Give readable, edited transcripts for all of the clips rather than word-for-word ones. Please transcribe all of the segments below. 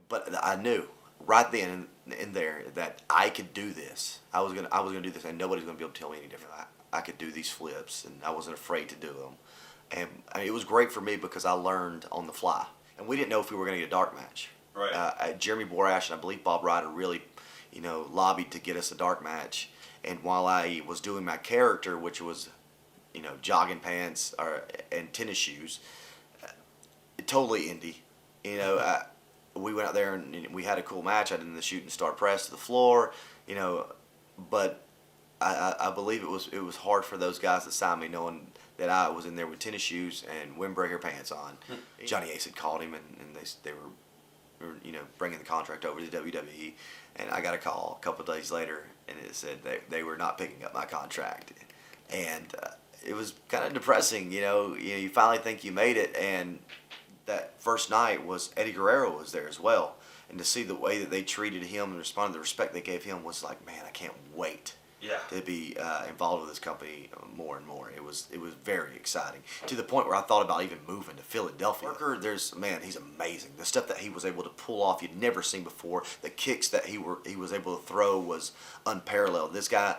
But I knew right then and there that I could do this. I was gonna do this, and nobody's gonna be able to tell me any different. I could do these flips, and I wasn't afraid to do them. And I mean, it was great for me because I learned on the fly. And we didn't know if we were going to get a dark match. Right. Jeremy Borash and I believe Bob Ryder really, lobbied to get us a dark match. And while I was doing my character, which was, jogging pants and tennis shoes, totally indie. We went out there and we had a cool match. I did the shooting star press to the floor, but I believe it was hard for those guys that signed me, knowing that I was in there with tennis shoes and windbreaker pants on. Johnny Ace had called him, and they were bringing the contract over to WWE, and I got a call a couple of days later, and it said they were not picking up my contract, and it was kind of depressing. You finally think you made it, and that first night was Eddie Guerrero was there as well, and to see the way that they treated him and responded, the respect they gave him was like, man, I can't wait. Yeah. To be involved with this company more and more. It was very exciting, to the point where I thought about even moving to Philadelphia. Worker, he's amazing. The stuff that he was able to pull off, you'd never seen before. The kicks that he was able to throw was unparalleled. This guy,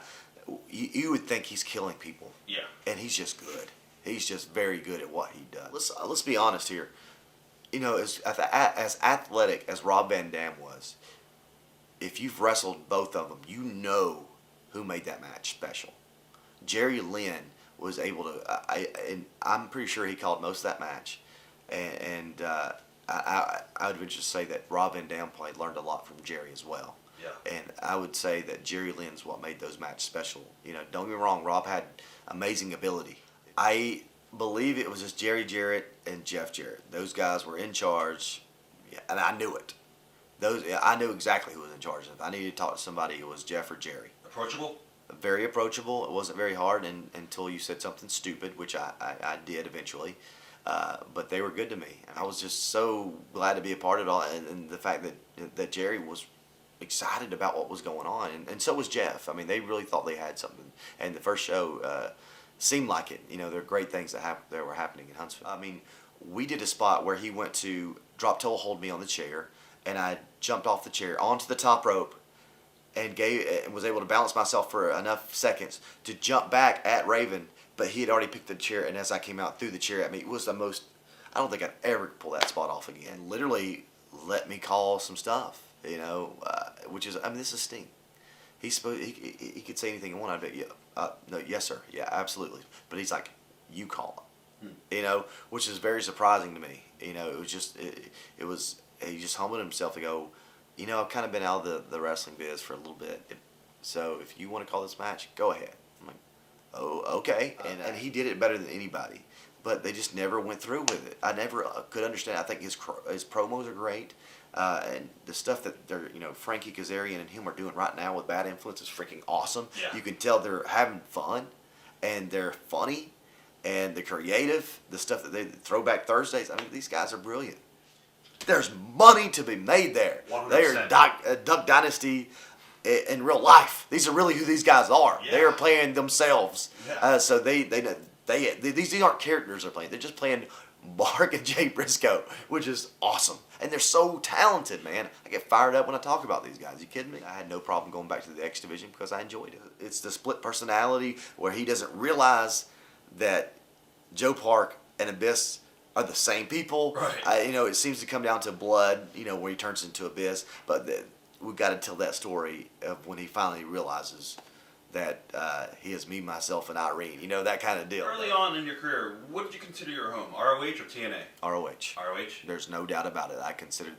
you would think he's killing people. Yeah. And he's just good. He's just very good at what he does. Let's be honest here. As athletic as Rob Van Dam was, if you've wrestled both of them, you know who made that match special. Jerry Lynn was able to, and I'm pretty sure he called most of that match, and I would venture to say that Rob Van Dam probably learned a lot from Jerry as well. Yeah. And I would say that Jerry Lynn's what made those matches special. Don't get me wrong, Rob had amazing ability. I believe it was just Jerry Jarrett and Jeff Jarrett. Those guys were in charge, and I knew it. I knew exactly who was in charge. If I needed to talk to somebody, it was Jeff or Jerry. Approachable? Very approachable. It wasn't very hard until you said something stupid, which I did eventually. But they were good to me. I was just so glad to be a part of it all, and the fact that Jerry was excited about what was going on, and so was Jeff. I mean, they really thought they had something. And the first show seemed like it. There are great things that were happening in Huntsville. I mean, we did a spot where he went to drop toe hold me on the chair, and I jumped off the chair onto the top rope, and was able to balance myself for enough seconds to jump back at Raven, but he had already picked the chair, and as I came out, threw the chair at me. It was the most, I don't think I'd ever pull that spot off again. Literally let me call some stuff, which is, this is Sting. He could say anything he wanted. I'd be, no, yes, sir, yeah, absolutely. But he's like, you call it, which is very surprising to me. It was just, he just humbled himself to go, I've kind of been out of the wrestling biz for a little bit. So if you want to call this match, go ahead. I'm like, oh, okay. And he did it better than anybody. But they just never went through with it. I never could understand. I think his promos are great. And the stuff that they're, Frankie Kazarian and him are doing right now with Bad Influence is freaking awesome. Yeah. You can tell they're having fun, and they're funny, and they're creative. The stuff that they Throwback Thursdays, these guys are brilliant. There's money to be made there. 100%. They are Duck Dynasty in real life. These are really who these guys are. Yeah. They are playing themselves. Yeah. So these aren't characters they're playing. They're just playing Mark and Jay Briscoe, which is awesome. And they're so talented, man. I get fired up when I talk about these guys. You kidding me? I had no problem going back to the X Division because I enjoyed it. It's the split personality where he doesn't realize that Joe Park and Abyss are the same people. Right. It seems to come down to blood, where he turns into Abyss. But we've got to tell that story of when he finally realizes that he is me, myself, and Irene. That kind of deal. Early on in your career, what did you consider your home? ROH or TNA? ROH. ROH? There's no doubt about it. I considered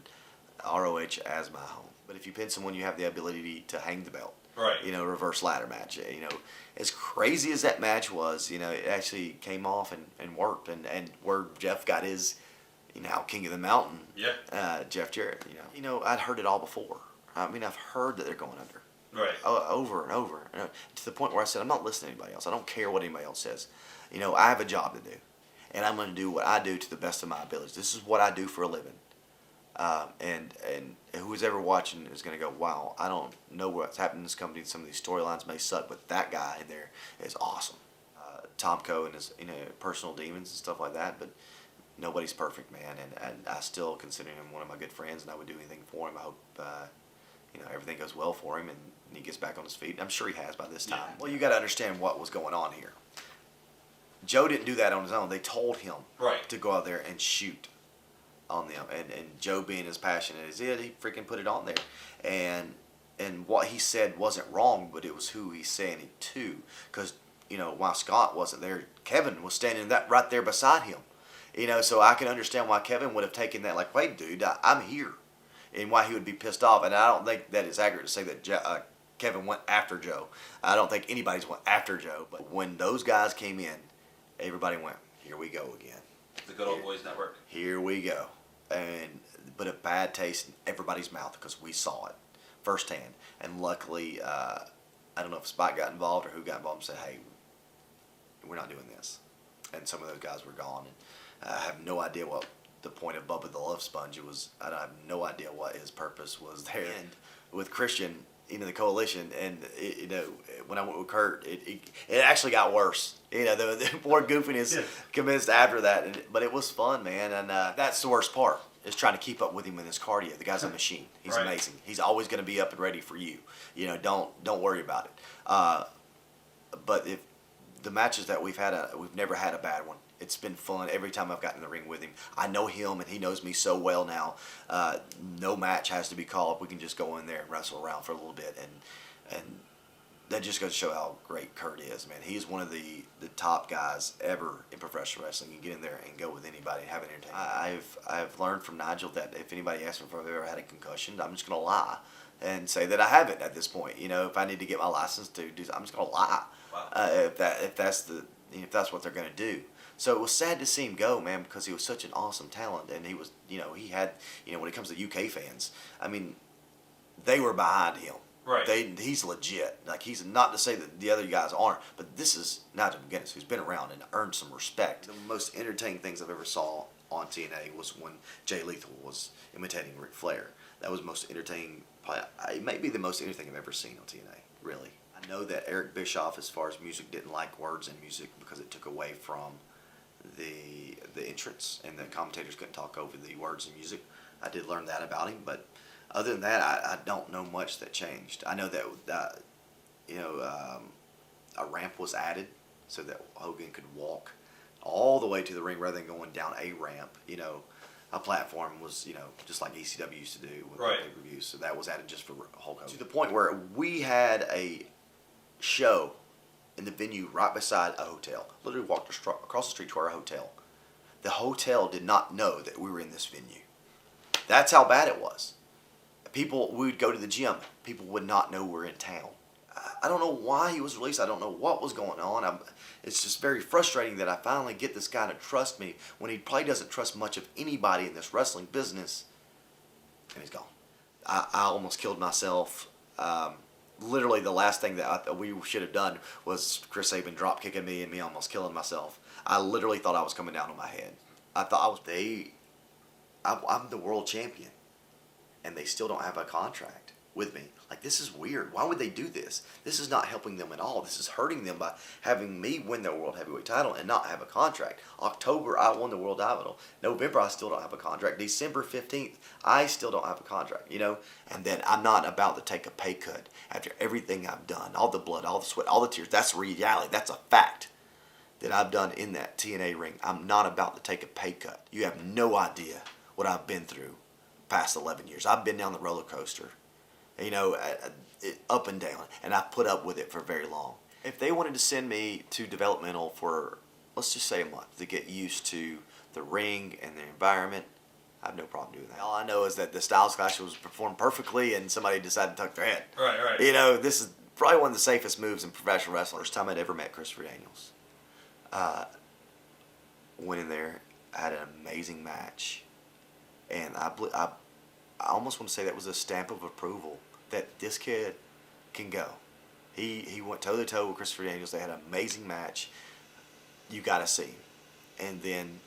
ROH as my home. But if you pin someone, you have the ability to hang the belt. Right. Reverse ladder match. As crazy as that match was, it actually came off and worked. And where Jeff got his, King of the Mountain. Yeah. Jeff Jarrett. I'd heard it all before. I've heard that they're going under. Right. Over and over. To the point where I said, I'm not listening to anybody else. I don't care what anybody else says. I have a job to do. And I'm going to do what I do to the best of my abilities. This is what I do for a living. And who's ever watching is going to go, wow, I don't know what's happening in this company. Some of these storylines may suck, but that guy in there is awesome. Tomko and his personal demons and stuff like that. But nobody's perfect, man, and I still consider him one of my good friends, and I would do anything for him. I hope everything goes well for him, and he gets back on his feet. I'm sure he has by this time. Yeah. Well, you got to understand what was going on here. Joe didn't do that on his own. They told him to go out there and shoot on them, and Joe, being as passionate as he freaking put it on there, and what he said wasn't wrong, but it was who he's saying it to, because while Scott wasn't there, Kevin was standing right there beside him. So I can understand why Kevin would have taken that, like, wait, dude, I'm here, and why he would be pissed off. And I don't think that it's accurate to say that Kevin went after Joe. I don't think anybody's went after Joe. But when those guys came in, everybody went, here we go again. The good old boys network. Here we go. But a bad taste in everybody's mouth because we saw it firsthand. And luckily, I don't know if Spike got involved or who got involved and said, hey, we're not doing this. And some of those guys were gone. And I have no idea what the point of Bubba the Love Sponge was. I have no idea what his purpose was there. And with Christian, the coalition, and when I went with Kurt, it actually got worse. The more goofiness commenced after that. But it was fun, man. And that's the worst part, is trying to keep up with him in his cardio. The guy's a machine. He's amazing. He's always going to be up and ready for you. Don't worry about it. But if the matches that we've had, we've never had a bad one. It's been fun every time I've gotten in the ring with him. I know him, and he knows me so well now. No match has to be called. We can just go in there and wrestle around for a little bit, and that just goes to show how great Kurt is, man. He's one of the top guys ever in professional wrestling. You can get in there and go with anybody and have an entertainment. I've learned from Nigel that if anybody asks me if I've ever had a concussion, I'm just going to lie and say that I haven't at this point. If I need to get my license to do, I'm just going to lie. Wow. If that's what they're going to do. So it was sad to see him go, man, because he was such an awesome talent, and he was, he had, when it comes to UK fans, I mean, they were behind him. Right. He's legit. Like, he's not to say that the other guys aren't, but this is Nigel McGuinness, who's been around and earned some respect. The most entertaining things I've ever saw on TNA was when Jay Lethal was imitating Ric Flair. That was most entertaining. It may be the most entertaining I've ever seen on TNA, really. I know that Eric Bischoff, as far as music, didn't like words in music because it took away from the entrance, and the commentators couldn't talk over the words and music. I did learn that about him, but other than that, I don't know much that changed. I know that a ramp was added so that Hogan could walk all the way to the ring rather than going down a ramp. A platform was, just like ECW used to do with the pay-per-views. So that was added just for Hulk Hogan. To the point where we had a show in the venue right beside a hotel. Literally walked across the street to our hotel. The hotel did not know that we were in this venue. That's how bad it was. We would go to the gym. People would not know we're in town. I don't know why he was released. I don't know what was going on. It's just very frustrating that I finally get this guy to trust me when he probably doesn't trust much of anybody in this wrestling business, and he's gone. I almost killed myself. Literally, the last thing that we should have done was Chris Sabin drop kicking me and me almost killing myself. I literally thought I was coming down on my head. I thought I'm the world champion, and they still don't have a contract with me. Like, this is weird. Why would they do this? This is not helping them at all. This is hurting them by having me win their world heavyweight title and not have a contract. October, I won the world title. November, I still don't have a contract. December 15th, I still don't have a contract, And then I'm not about to take a pay cut after everything I've done, all the blood, all the sweat, all the tears. That's reality. That's a fact that I've done in that TNA ring. I'm not about to take a pay cut. You have no idea what I've been through past 11 years. I've been down the roller coaster. Up and down, and I've put up with it for very long. If they wanted to send me to developmental for, let's just say, a month to get used to the ring and the environment, I have no problem doing that. All I know is that the Styles Clash was performed perfully, and somebody decided to tuck their head. Right. This is probably one of the safest moves in professional wrestling. First time I'd ever met Christopher Daniels. Went in there, had an amazing match, and I almost want to say that was a stamp of approval that this kid can go. He went toe to toe with Christopher Daniels. They had an amazing match. You got to see him. And then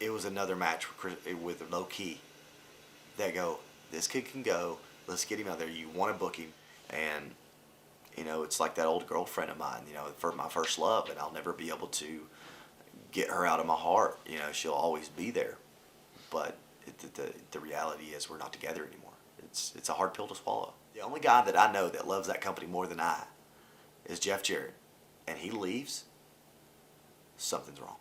it was another match with Low Key. That go, this kid can go. Let's get him out there. You want to book him, and it's like that old girlfriend of mine. For my first love, and I'll never be able to get her out of my heart. You know, she'll always be there. But the reality is we're not together anymore. It's a hard pill to swallow. The only guy that I know that loves that company more than I is Jeff Jarrett. And he leaves, something's wrong.